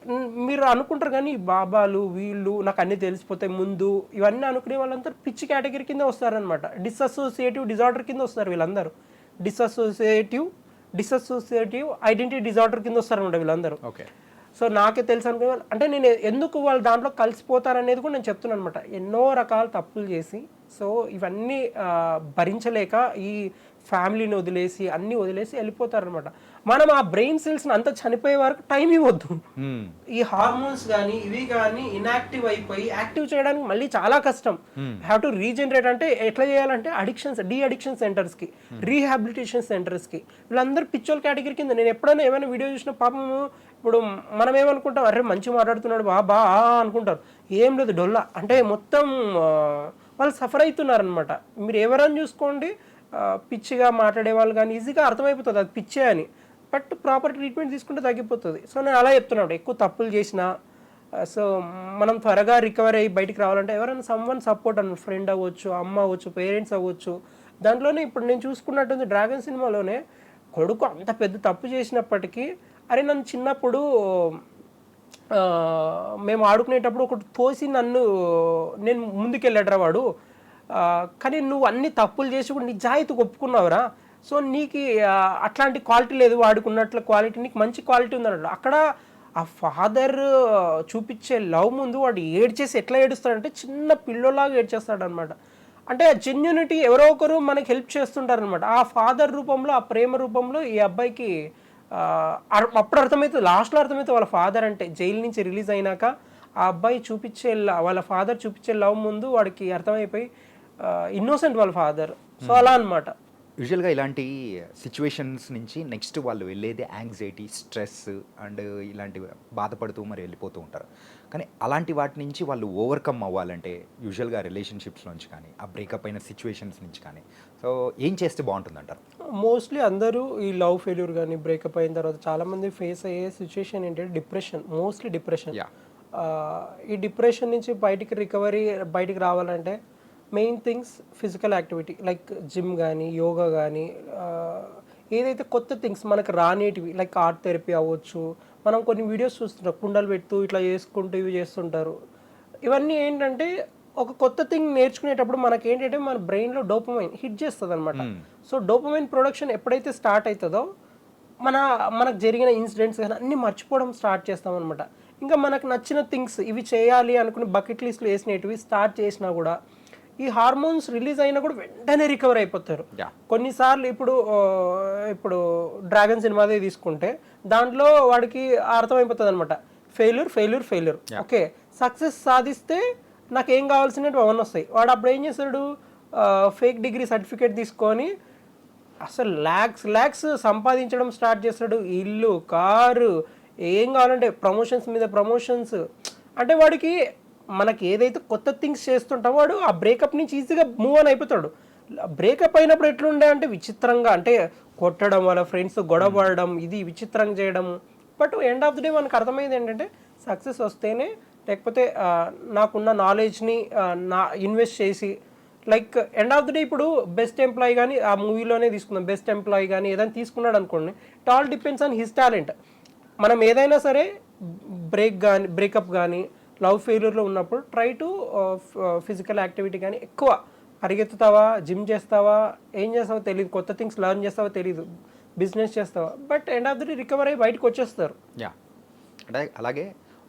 మీరు అనుకుంటారు కానీ బాబాలు వీళ్ళు నాకు అన్నీ తెలిసిపోతాయి ముందు ఇవన్నీ అనుకునే వాళ్ళందరూ పిచ్చి కేటగిరీ కింద వస్తారనమాట. డిసోసియేటివ్ డిజార్డర్ కింద వస్తారు వీళ్ళందరూ. డిసోసియేటివ్ ఐడెంటిటీ డిజార్డర్ కింద వస్తారనమాట వీళ్ళందరూ. సో నాకే తెలుసు అనుకునే అంటే నేను ఎందుకు వాళ్ళు దాంట్లో కలిసిపోతారనేది కూడా నేను చెప్తున్నాను అనమాట. ఎన్నో రకాల తప్పులు చేసి సో ఇవన్నీ భరించలేక ఈ ఫ్యామిలీని వదిలేసి అన్నీ వదిలేసి వెళ్ళిపోతారనమాట. మనం ఆ బ్రెయిన్ సెల్స్ని అంతా చనిపోయే వరకు టైం ఇవ్వద్దు. ఈ హార్మోన్స్ కానీ ఇవి కానీ ఇన్యాక్టివ్ అయిపోయి యాక్టివ్ చేయడానికి మళ్ళీ చాలా కష్టం. హ్యావ్ టు రీజనరేట్ అంటే ఎట్లా చేయాలంటే డీ అడిక్షన్ సెంటర్స్కి, రీహాబిలిటేషన్ సెంటర్స్కి, వీళ్ళందరూ పిచ్చోల్ కేటగిరీ కింద. నేను ఎప్పుడైనా ఏమైనా వీడియో చూసిన పాపం ఇప్పుడు మనం ఏమనుకుంటాం, అరే మంచి మాట్లాడుతున్నాడు బా అనుకుంటారు. ఏం లేదు డొల్లా అంటే మొత్తం వాళ్ళు సఫర్ అవుతున్నారనమాట. మీరు ఎవరైనా చూసుకోండి, పిచ్చిగా మాట్లాడే వాళ్ళు కానీ ఈజీగా అర్థమైపోతుంది అది పిచ్చే అని. బట్ ప్రాపర్ ట్రీట్మెంట్ తీసుకుంటే తగ్గిపోతుంది. సో నేను అలా చెప్తున్నాను, ఎక్కువ తప్పులు చేసినా సో మనం త్వరగా రికవర్ అయ్యి బయటికి రావాలంటే ఎవరైనా సమ్వన్ సపోర్ట్ అన్న, ఫ్రెండ్ అవ్వచ్చు, అమ్మ అవ్వచ్చు, పేరెంట్స్ అవ్వచ్చు. దాంట్లోనే ఇప్పుడు నేను చూసుకున్నట్టుంది డ్రాగన్ సినిమాలోనే కొడుకు అంత పెద్ద తప్పు చేసినప్పటికీ, అరే నన్ను చిన్నప్పుడు మేము ఆడుకునేటప్పుడు ఒకటి తోసి నేను ముందుకెళ్ళాడరా వాడు, కానీ నువ్వు అన్ని తప్పులు చేసి కూడా నిజాయితీగా ఒప్పుకున్నావురా, సో నీకు అట్లాంటి క్వాలిటీ లేదు, వాడుకున్నట్ల క్వాలిటీ నీకు మంచి క్వాలిటీ ఉందన్నాడు. అక్కడ ఆ ఫాదర్ చూపించే లవ్ ముందు వాడు ఏడ్చేసి ఎట్లా ఏడుస్తాడంటే చిన్న పిల్లోలాగా ఏడ్చేస్తాడనమాట. అంటే ఆ జెన్యూనిటీ ఎవరో ఒకరు మనకి హెల్ప్ చేస్తుంటారనమాట. ఆ ఫాదర్ రూపంలో, ఆ ప్రేమ రూపంలో ఈ అబ్బాయికి అప్పుడు అర్థమవుతుంది, లాస్ట్లో అర్థమవుతుంది వాళ్ళ ఫాదర్ అంటే. జైలు నుంచి రిలీజ్ అయినాక ఆ అబ్బాయి వాళ్ళ ఫాదర్ చూపించే లవ్ ముందు వాడికి అర్థమైపోయి ఇన్నోసెంట్ వాళ్ళ ఫాదర్. సో అలా అనమాట. యూజువల్గా ఇలాంటి సిచ్యువేషన్స్ నుంచి నెక్స్ట్ వాళ్ళు వెళ్ళేది యాంగ్జైటీ, స్ట్రెస్ అండ్ ఇలాంటివి బాధపడుతూ మరి వెళ్ళిపోతూ ఉంటారు. కానీ అలాంటి వాటి నుంచి వాళ్ళు ఓవర్కమ్ అవ్వాలంటే యూజువల్గా రిలేషన్షిప్స్ నుంచి కానీ ఆ బ్రేకప్ అయిన సిచ్యువేషన్స్ నుంచి కానీ సో ఏం చేస్తే బాగుంటుందంటారు? మోస్ట్లీ అందరూ ఈ లవ్ ఫెయిల్యూర్ కానీ బ్రేకప్ అయిన తర్వాత చాలామంది ఫేస్ అయ్యే సిచ్యువేషన్ ఏంటంటే డిప్రెషన్, మోస్ట్లీ డిప్రెషన్. Yeah. ఈ డిప్రెషన్ నుంచి బయటికి రావాలంటే main things physical activity like gym కానీ యోగా కానీ ఏదైతే కొత్త థింగ్స్ మనకు రానేటివి లైక్ ఆర్ట్ థెరపీ అవ్వచ్చు. మనం కొన్ని వీడియోస్ చూస్తుంటాం, కుండలు పెడుతూ ఇట్లా చేసుకుంటూ ఇవి చేస్తుంటారు. ఇవన్నీ ఏంటంటే ఒక కొత్త థింగ్ నేర్చుకునేటప్పుడు మనకి ఏంటంటే మన బ్రెయిన్లో డోపమైన్ హిట్ చేస్తుంది అనమాట. సో డోపమైన్ ప్రొడక్షన్ ఎప్పుడైతే స్టార్ట్ అవుతుందో మనకు జరిగిన ఇన్సిడెంట్స్ కానీ అన్నీ మర్చిపోవడం స్టార్ట్ చేస్తామన్నమాట. ఇంకా మనకు నచ్చిన థింగ్స్ ఇవి చేయాలి అనుకుని బకెట్ లిస్ట్లో వేసినవి స్టార్ట్ చేసినా కూడా ఈ హార్మోన్స్ రిలీజ్ అయినా కూడా వెంటనే రికవర్ అయిపోతారు. కొన్నిసార్లు ఇప్పుడు డ్రాగన్ సినిమాదే తీసుకుంటే దాంట్లో వాడికి అర్థమైపోతుంది అనమాట, ఫెయిల్యూర్. ఓకే, సక్సెస్ సాధిస్తే నాకు ఏం కావాల్సినవి అవన్నీ వస్తాయి. వాడు అప్పుడు ఏం చేస్తాడు, ఫేక్ డిగ్రీ సర్టిఫికేట్ తీసుకొని అసలు ల్యాక్స్ సంపాదించడం స్టార్ట్ చేస్తాడు. ఇల్లు, కారు, ఏం కావాలంటే ప్రమోషన్స్ మీద ప్రమోషన్స్. అంటే వాడికి మనకి ఏదైతే కొత్త థింగ్స్ చేస్తుంటామో వాడు ఆ బ్రేకప్ నుంచి ఈజీగా మూవ్ ఆన్ అయిపోతాడు. బ్రేకప్ అయినప్పుడు ఎట్లుండే అంటే విచిత్రంగా, అంటే కొట్టడం, వాళ్ళ ఫ్రెండ్స్ గొడవ పడడం, ఇది విచిత్రంగా చేయడం. But end of the day మనకు అర్థమైంది ఏంటంటే సక్సెస్ వస్తేనే, లేకపోతే నాకున్న నాలెడ్జ్ని ఇన్వెస్ట్ చేసి like end of the day ఇప్పుడు బెస్ట్ ఎంప్లాయీ కానీ ఆ మూవీలోనే తీసుకుందాం, బెస్ట్ ఎంప్లాయీ కానీ ఏదైనా తీసుకున్నాడు అనుకోండి, it all depends on his talent. మనం ఏదైనా సరే బ్రేకప్ కానీ లవ్ ఫెయిల్యూర్లో ఉన్నప్పుడు ట్రై టు ఫిజికల్ యాక్టివిటీ కానీ ఎక్కువ పరిగెత్తుతావా, జిమ్ చేస్తావా, ఏం చేస్తావో తెలియదు, కొత్త థింగ్స్ లెర్న్ చేస్తావో తెలియదు, బిజినెస్ చేస్తావా, but end of the day recover అయ్యి బయటకు వచ్చేస్తారు. అంటే అలాగే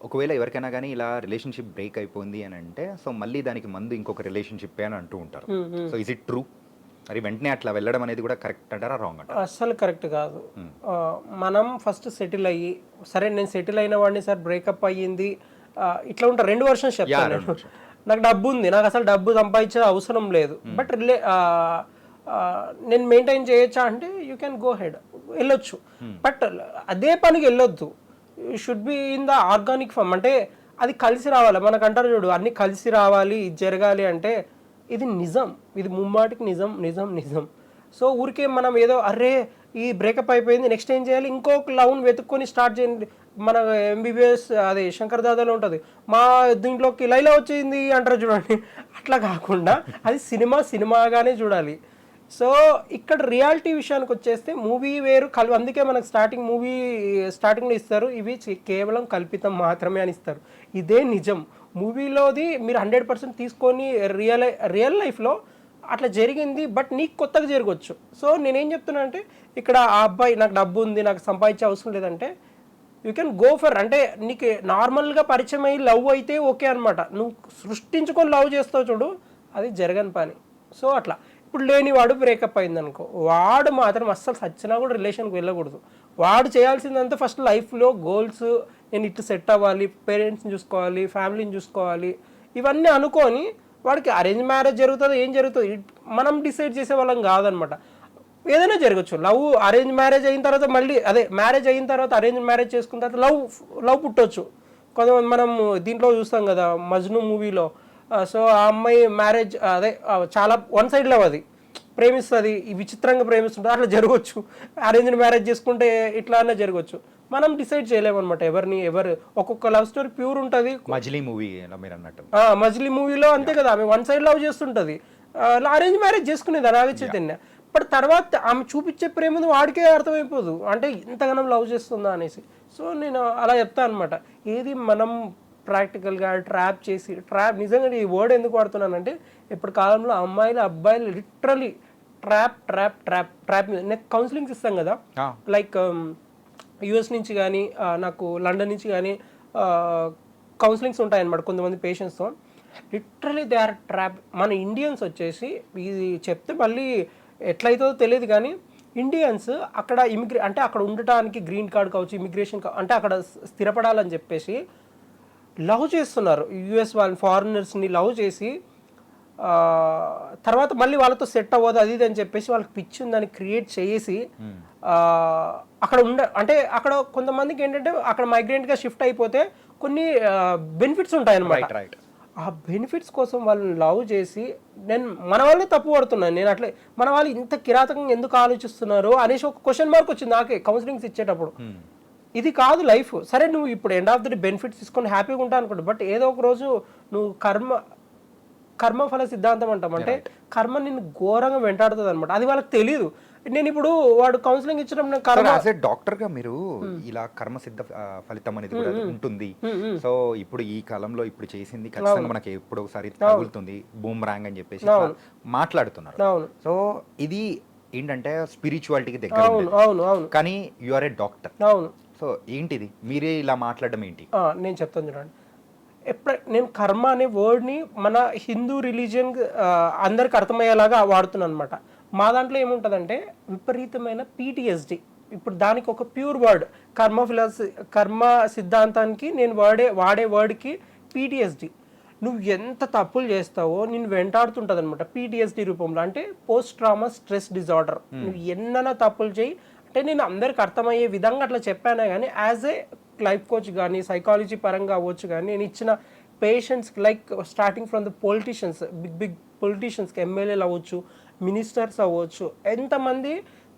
ఒకవేళ ఎవరికైనా కానీ ఇలా రిలేషన్షిప్ బ్రేక్ అయిపోయింది అని అంటే సో మళ్ళీ దానికి ముందు ఇంకొక రిలేషన్షిప్ అని అంటూ ఉంటారు. So is it true? మరి వెంటనే అట్లా వెళ్ళడం అనేది కూడా కరెక్ట్ అంటారా, రాంగ్ అంటారా? అస్సలు కరెక్ట్ కాదు. మనం ఫస్ట్ సెటిల్ అయ్యి, సరే నేను సెటిల్ అయిన వాడిని సార్ బ్రేకప్ అయ్యింది ఇట్లా ఉంటారు. 2 వర్షన్స్ చెప్తాను. నాకు డబ్బు ఉంది, నాకు అసలు డబ్బు సంపాదించే అవసరం లేదు, బట్ నేను మెయింటైన్ చేయొచ్చా అంటే యూ క్యాన్ గో హెడ్, వెళ్ళొచ్చు. బట్ అదే పనికి వెళ్ళొద్దు. You should be in the organic form. అంటే అది కలిసి రావాలి. మనకు అంటారు చూడు, అన్నీ కలిసి రావాలి, ఇది జరగాలి అంటే ఇది నిజం, ఇది ముమ్మాటికి నిజం. సో ఊరికే మనం ఏదో అరే ఈ బ్రేకప్ అయిపోయింది నెక్స్ట్ ఏం చేయాలి, ఇంకొక లవ్ని వెతుక్కొని స్టార్ట్ చేయండి. మన MBBS అదే శంకర్ దాదాలో ఉంటుంది, మా దీంట్లోకి లైలా వచ్చింది అంటారు చూడండి, అట్లా కాకుండా అది సినిమాగానే చూడాలి. సో ఇక్కడ రియాలిటీ విషయానికి వచ్చేస్తే మూవీ వేరు అందుకే మనకు స్టార్టింగ్లో ఇస్తారు ఇవి కేవలం కల్పితం మాత్రమే అని ఇస్తారు. ఇదే నిజం. మూవీలోది మీరు 100% తీసుకొని రియల్ లైఫ్లో అట్లా జరిగింది, బట్ నీకు కొత్తగా జరగవచ్చు. సో నేనేం చెప్తున్నా అంటే ఇక్కడ ఆ అబ్బాయి నాకు డబ్బు ఉంది, నాకు సంపాదించే అవసరం లేదంటే యూ కెన్ గో ఫర్, అంటే నీకు నార్మల్గా పరిచయం అయ్యి లవ్ అయితే ఓకే అనమాట. నువ్వు సృష్టించుకొని లవ్ చేస్తావు చూడు, అది జరగని పని. సో అట్లా ఇప్పుడు లేనివాడు బ్రేకప్ అయింది అనుకో, వాడు మాత్రం అస్సలు సచ్చినా కూడా రిలేషన్కి వెళ్ళకూడదు. వాడు చేయాల్సిందంతా ఫస్ట్ లైఫ్లో గోల్స్, నేను ఇట్లా సెట్ అవ్వాలి, పేరెంట్స్ని చూసుకోవాలి, ఫ్యామిలీని చూసుకోవాలి, ఇవన్నీ అనుకొని వాడికి అరేంజ్ మ్యారేజ్ జరుగుతుంది, ఏం జరుగుతుంది మనం డిసైడ్ చేసే వాళ్ళం కాదనమాట. ఏదైనా జరగచ్చు. అరేంజ్ మ్యారేజ్ అయిన తర్వాత మళ్ళీ మ్యారేజ్ అయిన తర్వాత అరేంజ్ మ్యారేజ్ చేసుకున్న తర్వాత లవ్ పుట్టవచ్చు. కొంతమంది మనం దీంట్లో చూస్తాం కదా మజ్ను మూవీలో. సో ఆ అమ్మాయి మ్యారేజ్ చాలా వన్ సైడ్ లవ్, అది ప్రేమిస్తుంది, విచిత్రంగా ప్రేమిస్తుంటుంది, అట్లా జరగవచ్చు. అరేంజ్డ్ మ్యారేజ్ చేసుకుంటే ఇట్లానే జరగవచ్చు. మనం డిసైడ్ చేయలేమన్నమాట ఎవరు. ఒక్కొక్క లవ్ స్టోరీ ప్యూర్ ఉంటుంది. మజిలీ మూవీ మీరు అన్నట్టు, మజిలీ మూవీలో అంతే కదా, ఆమె వన్ సైడ్ లవ్ చేస్తుంటుంది, అరేంజ్ మ్యారేజ్ చేసుకునేది నాగ చైతన్య. బట్ తర్వాత ఆమె చూపించే ప్రేమ వాడికే అర్థమైపోదు, అంటే ఇంతగానం లవ్ చేస్తుందా అనేసి. సో నేను అలా చెప్తాను అనమాట. ఏది మనం ప్రాక్టికల్గా నిజంగా ఈ వర్డ్ ఎందుకు వాడుతున్నానంటే ఇప్పుడు కాలంలో అమ్మాయిలు అబ్బాయిలు లిటరలీ ట్రాప్ మీద. నేను కౌన్సిలింగ్స్ ఇస్తాం కదా, లైక్ US నుంచి కానీ నాకు లండన్ నుంచి కానీ కౌన్సిలింగ్స్ ఉంటాయన్నమాట కొంతమంది పేషెంట్స్తో. Literally they are trap. మన ఇండియన్స్ వచ్చేసి ఇది చెప్తే మళ్ళీ ఎట్లయితుందో తెలియదు కానీ ఇండియన్స్ అక్కడ అంటే అక్కడ ఉండటానికి గ్రీన్ కార్డ్ కావచ్చు, ఇమిగ్రేషన్ అంటే అక్కడ స్థిరపడాలని చెప్పేసి లవ్ చేస్తున్నారు. US వాళ్ళని, ఫారినర్స్ని లవ్ చేసి తర్వాత మళ్ళీ వాళ్ళతో సెట్ అవ్వదు అది ఇది అని చెప్పేసి వాళ్ళకి పిచ్చి ఉందని క్రియేట్ చేసి అక్కడ అంటే అక్కడ కొంతమందికి ఏంటంటే అక్కడ మైగ్రెంట్గా షిఫ్ట్ అయిపోతే కొన్ని బెనిఫిట్స్ ఉంటాయి అన్నమాట. ఆ బెనిఫిట్స్ కోసం వాళ్ళని లవ్ చేసి నేను మన వాళ్ళే తప్పు పడుతున్నాను, నేను అట్లే మన వాళ్ళు ఇంత కిరాతకంగా ఎందుకు ఆలోచిస్తున్నారు అనేసి ఒక క్వశ్చన్ మార్క్ వచ్చింది నాకే కౌన్సిలింగ్స్ ఇచ్చేటప్పుడు. ఇది కాదు లైఫ్. సరే నువ్వు ఇప్పుడు end of the day benefits తీసుకొని హ్యాపీగా ఉంటా అనుకుంటా, బట్ ఏదో ఒక రోజు నువ్వు కర్మఫల సిద్ధాంతం అంటాం, అంటే కర్మ నిన్ను ఘోరంగా వెంటాడుతుంది అనమాట. అది వాళ్ళకి తెలియదు. నేను ఇప్పుడు వాడు కౌన్సిలింగ్ ఇచ్చినప్పుడు కర్మ డాక్టర్ గా మీరు ఇలా కర్మ సిద్ధ ఫలితం అనేది కూడా ఉంటుంది. సో ఇప్పుడు ఈ కాలంలో ఇప్పుడు చేసింది ఖచ్చితంగా మనకి ఎప్పుడు ఒకసారి తగులుతుంది బూమ్రాంగ్ అని చెప్పేసి మాట్లాడుతున్నారు. సో ఇది ఏంటంటే స్పిరిచువాలిటీకి దగ్గర అవును కానీ యు ఆర్ ఏ డాక్టర్. అవును. సో ఏంటిది మీరే ఇలా మాట్లాడడం ఏంటి? నేను చెప్తాను చూడండి. నేను కర్మ అనే వర్డ్ని మన హిందూ రిలీజియన్ అందరికి అర్థమయ్యేలాగా వాడుతున్నాను అనమాట. మా దాంట్లో ఏముంటుందంటే విపరీతమైన PTSD. ఇప్పుడు దానికి ఒక ప్యూర్ వర్డ్ కర్మ సిద్ధాంతానికి నేను వాడే వర్డ్కి PTSD. నువ్వు ఎంత తప్పులు చేస్తావో నేను వెంటాడుతుంటుంది అనమాట PTSD రూపంలో, అంటే పోస్ట్ ట్రామా స్ట్రెస్ డిజార్డర్. నువ్వు ఎన్నైనా తప్పులు చేయి అంటే నేను అందరికి అర్థమయ్యే విధంగా అట్లా చెప్పానే కానీ యాజ్ ఏ లైఫ్ కోచ్ కానీ సైకాలజీ పరంగా అవ్వచ్చు కానీ నేను ఇచ్చిన పేషెంట్స్కి like starting from the politicians, big పొలిటీషియన్స్కి ఎమ్మెల్యేలు అవ్వచ్చు, మినిస్టర్స్ అవ్వచ్చు, ఎంతమంది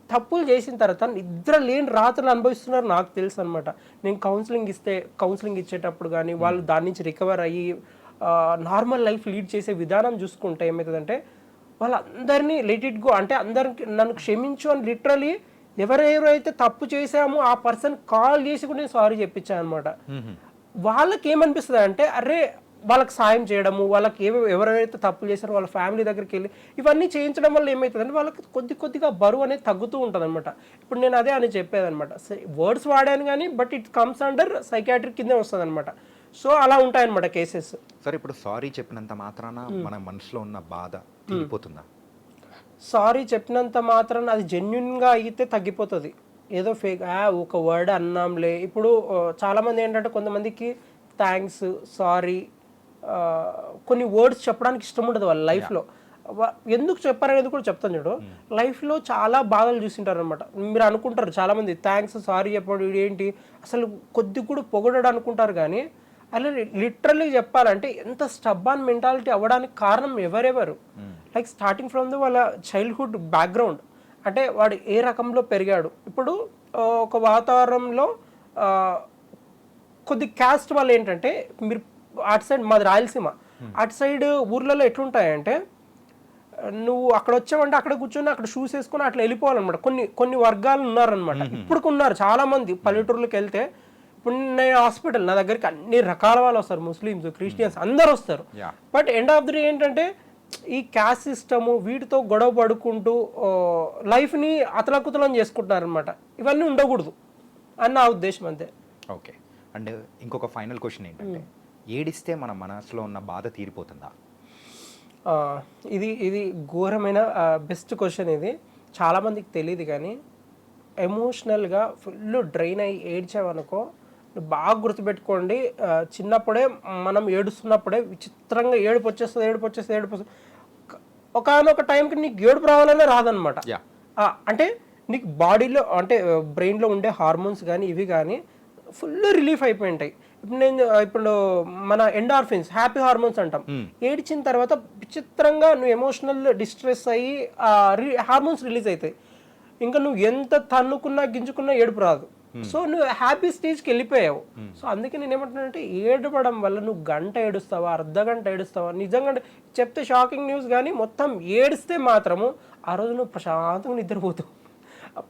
తప్పులు చేసిన తర్వాత నిద్ర లేని రాత్రులు అనుభవిస్తున్నారు నాకు తెలుసు అనమాట. నేను కౌన్సిలింగ్ ఇచ్చేటప్పుడు కానీ వాళ్ళు దాని నుంచి రికవర్ అయ్యి నార్మల్ లైఫ్ లీడ్ చేసే విధానం చూసుకుంటే ఏమవుతుందంటే వాళ్ళందరినీ లెట్ ఇట్ గో, అంటే అందరికి నన్ను క్షమించు అని లిటరలీ ఎవరెవరైతే తప్పు చేశామో ఆ పర్సన్ కాల్ చేసి కూడా నేను సారీ చెప్పించాను అనమాట. వాళ్ళకి ఏమనిపిస్తుంది అంటే అరే వాళ్ళకి సాయం చేయడము, వాళ్ళకి ఎవరైతే తప్పులు చేశారో వాళ్ళ ఫ్యామిలీ దగ్గరికి వెళ్ళి ఇవన్నీ చేయించడం వల్ల ఏమవుతుందంటే వాళ్ళకి కొద్దిగా బరువు అనేది తగ్గుతూ ఉంటుంది అనమాట. ఇప్పుడు నేను అదే అని చెప్పేదనమాట. వర్డ్స్ వాడాను కానీ but it comes under psychiatric కిందే వస్తుంది అనమాట. సో అలా ఉంటాయన్నమాట కేసెస్. సరే ఇప్పుడు సారీ చెప్పినంత మాత్రాన మన మనసులో ఉన్న బాధ తీరిపోతుందా? సారీ చెప్పినంత మాత్రాన అది జెన్యున్గా అయితే తగ్గిపోతుంది. ఏదో ఫేక్ ఒక వర్డ్ అన్నాంలే. ఇప్పుడు చాలామంది ఏంటంటే కొంతమందికి థ్యాంక్స్, సారీ, కొన్ని వర్డ్స్ చెప్పడానికి ఇష్టం ఉంటుంది వాళ్ళ లైఫ్లో. ఎందుకు చెప్పారనేది కూడా చెప్తాను చూడు. లైఫ్లో చాలా బాధలు చూసింటారు అనమాట. మీరు అనుకుంటారు చాలామంది థ్యాంక్స్ సారీ చెప్పాడు ఏంటి అసలు కొద్ది కూడా పొగడాడు అనుకుంటారు, కానీ అలా లిటరల్లీ చెప్పాలంటే ఎంత స్టబ్బాన్ మెంటాలిటీ అవ్వడానికి కారణం ఎవరెవరు, లైక్ స్టార్టింగ్ ఫ్రమ్ ద వాళ్ళ చైల్డ్హుడ్ బ్యాక్గ్రౌండ్, అంటే వాడు ఏ రకంలో పెరిగాడు. ఇప్పుడు ఒక వాతావరణంలో కొద్ది క్యాస్ట్ వాళ్ళు ఏంటంటే మీరు అటు సైడ్ మాది రాయలసీమ, అటు సైడ్ ఊర్లలో ఎట్లుంటాయంటే నువ్వు అక్కడ వచ్చావంటే అక్కడ కూర్చొని అక్కడ షూస్ వేసుకొని అట్లా వెళ్ళిపోవాలన్నమాట. కొన్ని వర్గాలు ఉన్నారనమాట. ఇప్పుడు ఉన్నారు చాలా మంది పల్లెటూర్లకు వెళ్తే. ఇప్పుడు నేను హాస్పిటల్ నా దగ్గరికి అన్ని రకాల వాళ్ళు వస్తారు, ముస్లిమ్స్, క్రిస్టియన్స్ అందరు వస్తారు. But end of the day ఏంటంటే ఈ క్యాస్ట్ సిస్టము వీటితో గొడవ పడుకుంటూ లైఫ్ని అతలకుతలం చేసుకుంటున్నారు అనమాట. ఇవన్నీ ఉండకూడదు అని నా ఉద్దేశం అంతే. ఓకే. అండ్ ఇంకొక ఫైనల్ క్వశ్చన్ ఏంటంటే ఏడిస్తే మన మనసులో ఉన్న బాధ తీరిపోతుందా? ఇది ఘోరమైన బెస్ట్ క్వశ్చన్. ఇది చాలామందికి తెలియదు, కానీ ఎమోషనల్గా ఫుల్ డ్రైన్ అయ్యి ఏడ్చావనుకో బాగా గుర్తుపెట్టుకోండి. చిన్నప్పుడే మనం ఏడుస్తున్నప్పుడే విచిత్రంగా ఏడుపు వచ్చేస్తుంది. ఒకనొక టైంకి నీకు ఏడుపు రావాలనే రాదనమాట. అంటే నీకు బాడీలో అంటే బ్రెయిన్లో ఉండే హార్మోన్స్ కానీ ఇవి కానీ ఫుల్ రిలీఫ్ అయిపోయి ఉంటాయి. ఇప్పుడు మన ఎండార్ఫిన్స్, హ్యాపీ హార్మోన్స్ అంటాం. ఏడ్చిన తర్వాత విచిత్రంగా నువ్వు ఎమోషనల్ డిస్ట్రెస్ అయ్యి హార్మోన్స్ రిలీజ్ అవుతాయి. ఇంకా నువ్వు ఎంత తన్నుకున్నా గింజుకున్నా ఏడుపు రాదు. సో నువ్వు హ్యాపీ స్టేజ్కి వెళ్ళిపోయావు. సో అందుకే నేను ఏమంటున్నానంటే ఏడవడం వల్ల నువ్వు గంట ఏడుస్తావా, అర్ధగంట ఏడుస్తావా, నిజంగా చెప్తే షాకింగ్ న్యూస్, కానీ మొత్తం ఏడిస్తే మాత్రము ఆ రోజు నువ్వు ప్రశాంతంగా నిద్రపోతావు.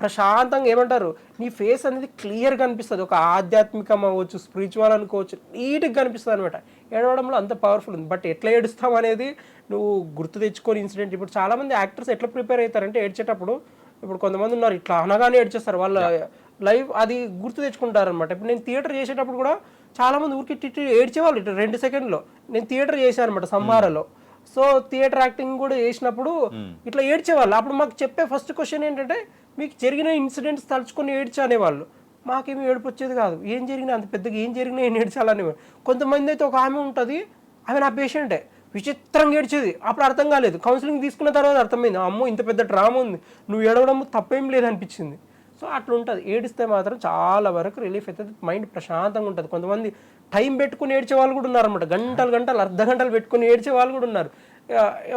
ప్రశాంతంగా ఏమంటారు నీ ఫేస్ అనేది క్లియర్గా కనిపిస్తుంది. ఒక ఆధ్యాత్మికం అవ్వచ్చు, స్పిరిచువల్ అనుకోవచ్చు, నీట్గా కనిపిస్తుంది అనమాట. ఏడవడంలో అంత పవర్ఫుల్ ఉంది. బట్ ఎట్లా ఏడుస్తావు అనేది నువ్వు గుర్తు తెచ్చుకొని ఇన్సిడెంట్. ఇప్పుడు చాలామంది యాక్టర్స్ ఎట్లా ప్రిపేర్ అవుతారంటే ఏడ్చేటప్పుడు, ఇప్పుడు కొంతమంది ఉన్నారు ఇట్లా అనగానే ఏడ్చేస్తారు, వాళ్ళ లైవ్ అది గుర్తు తెచ్చుకుంటారు అనమాట. ఇప్పుడు నేను థియేటర్ చేసేటప్పుడు కూడా చాలామంది ఊరికి ఏడ్చేవాళ్ళు ఇటు 2 సెకండ్లో. నేను థియేటర్ చేశాను అనమాట సంహారలో. సో థియేటర్ యాక్టింగ్ కూడా చేసినప్పుడు ఇట్లా ఏడ్చేవాళ్ళు. అప్పుడు మాకు చెప్పే ఫస్ట్ క్వశ్చన్ ఏంటంటే మీకు జరిగిన ఇన్సిడెంట్స్ తలుచుకొని ఏడ్చా అనేవాళ్ళు. మాకేమీ ఏడుపు వచ్చేది కాదు. ఏం జరిగినా అంత పెద్దగా ఏం జరిగినా ఏం ఏడ్చాలనేవాళ్ళు. కొంతమంది అయితే ఒక ఆమె ఉంటుంది, ఆమె నా పేషెంటే, విచిత్రంగా ఏడ్చేది. అప్పుడు అర్థం కాలేదు. కౌన్సిలింగ్ తీసుకున్న తర్వాత అర్థమైంది, అమ్మో ఇంత పెద్ద డ్రామా ఉంది, నువ్వు ఏడవడం తప్పేం లేదనిపించింది. సో అట్లా ఉంటుంది. ఏడిస్తే మాత్రం చాలా వరకు రిలీఫ్ అవుతుంది, మైండ్ ప్రశాంతంగా ఉంటుంది. కొంతమంది టైం పెట్టుకుని ఏడ్చే వాళ్ళు కూడా ఉన్నారన్నమాట. గంటలు అర్ధ గంటలు పెట్టుకుని ఏడ్చే వాళ్ళు కూడా ఉన్నారు.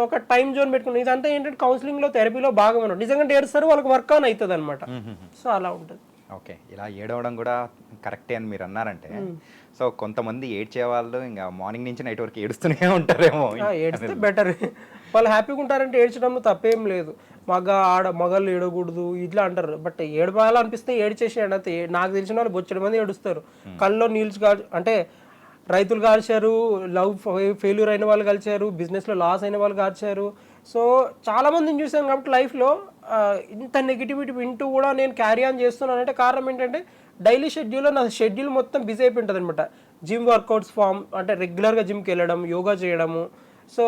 ఒక టైం జోన్ పెట్టుకుని. ఇదంతా ఏంటంటే కౌన్సిలింగ్లో థెరపీలో భాగం అన్నమాట. నిజంగా ఏడుస్తారు, వాళ్ళకి వర్క్ ఆన్ అవుతుంది అనమాట. సో అలా ఉంటుంది. ఓకే, ఇలా ఏడవడం కూడా కరెక్టే అని మీరు అన్నారంటే, సో కొంతమంది ఏడ్చే వాళ్ళు ఇంకా మార్నింగ్ నుంచి నైట్ వరకు ఏడుస్తూనే ఉంటారేమో. ఏడిస్తే బెటర్. వాళ్ళు హ్యాపీగా ఉంటారంటే ఏడ్చడంలో తప్పేం లేదు. మగళ్ళు ఏడకూడదు ఇట్లా అంటారు. బట్ ఏడవాలనిపిస్తే ఏడ్చేసేయండి అంతే. నాకు తెలిసిన వాళ్ళు బొచ్చడి మంది ఏడుస్తారు. కళ్ళలో నీళ్ళు అంటే రైతులు కాల్చారు, లవ్ ఫెయిల్యూర్ అయిన వాళ్ళు కలిచారు, బిజినెస్లో లాస్ అయిన వాళ్ళు కాల్చారు. సో చాలా మందిని చూసాను కాబట్టి లైఫ్లో ఇంత నెగిటివిటీ వింటూ కూడా నేను క్యారీ ఆన్ చేస్తున్నానంటే కారణం ఏంటంటే డైలీ షెడ్యూల్లో నా షెడ్యూల్ మొత్తం బిజీ అయిపోయి ఉంటుంది అనమాట. జిమ్ వర్కౌట్స్ అంటే రెగ్యులర్గా జిమ్కి వెళ్ళడం, యోగా చేయడము, సో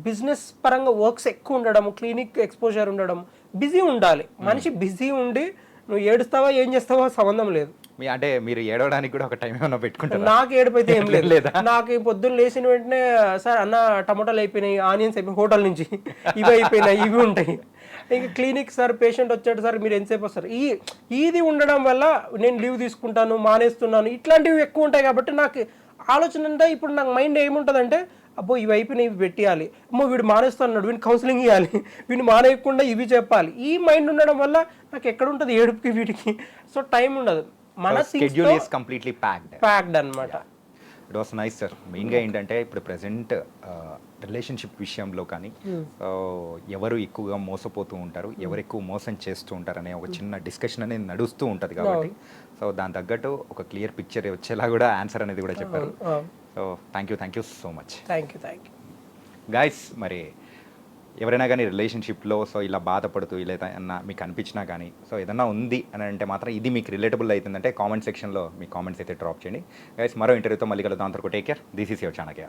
బిజినెస్ పరంగా వర్క్స్ ఎక్కువ ఉండడం, క్లినిక్ ఎక్స్పోజర్ ఉండడం, బిజీ ఉండాలి. మనిషి బిజీ ఉండి నువ్వు ఏడుస్తావా ఏం చేస్తావా సంబంధం లేదు. అంటే మీరు ఏడవడానికి కూడా ఒక టైం ఏమైనా పెట్టుకుంటారు? నాకు ఏడుపైతే ఏం లేదు. నాకు పొద్దున్న లేచిన వెంటనే సార్ అన్న టమాటాలు అయిపోయినాయి, ఆనియన్స్ అయిపోయి హోటల్ నుంచి ఇవి అయిపోయినాయి, ఇవి ఉంటాయి. ఇంకా క్లినిక్ సార్ పేషెంట్ వచ్చాడు సార్ మీరు ఎంతసేపు వస్తారు, ఇది ఉండడం వల్ల నేను లీవ్ తీసుకుంటాను, మానేస్తున్నాను, ఇట్లాంటివి ఎక్కువ ఉంటాయి. కాబట్టి నాకు ఆలోచన అంటే ఇప్పుడు నాకు మైండ్ ఏముంటుందంటే అబ్బో ఇవి అయిపోయినాయి, ఇవి పెట్టేయాలి, అమ్మో వీడు మానేస్తున్నాడు, వీడిని కౌన్సిలింగ్ ఇవ్వాలి, వీడిని మానేయకుండా ఇవి చెప్పాలి. ఈ మైండ్ ఉండడం వల్ల నాకు ఎక్కడ ఉంటుంది ఏడుపుకి వీటికి. సో టైం ఉండదు. మన షెడ్యూల్ ఈస్ కంప్లీట్లీ ప్యాక్డ్ అన్నమాట. It was nice sir. మెయిన్గా ఏంటంటే ఇప్పుడు ప్రెసెంట్ రిలేషన్షిప్ విషయంలో కానీ ఎవరు ఎక్కువగా మోసపోతూ ఉంటారు, ఎవరు ఎక్కువ మోసం చేస్తూ ఉంటారు అనే ఒక చిన్న డిస్కషన్ అనేది నడుస్తూ ఉంటుంది. కాబట్టి సో దాని తగ్గట్టు ఒక క్లియర్ పిక్చర్ వచ్చేలా కూడా ఆన్సర్ అనేది కూడా చెప్పారు. So thank you so much. Thank you guys. మరి ఎవరైనా కానీ రిలేషన్షిప్లో సో ఇలా బాధపడుతూ ఇలా ఏదైనా మీకు అనిపించినా కానీ సో ఏదైనా ఉంది అని అంటే మాత్రం ఇది మీకు రిలేటబుల్ అవుతుందంటే కామెంట్ సెక్షన్లో మీ కామెంట్స్ అయితే డ్రాప్ చేయండి. గైస్, మరో ఇంటర్వ్యూతో మళ్ళీ కలుద్దాం. అంతవరకు take care. This is your Chanakya.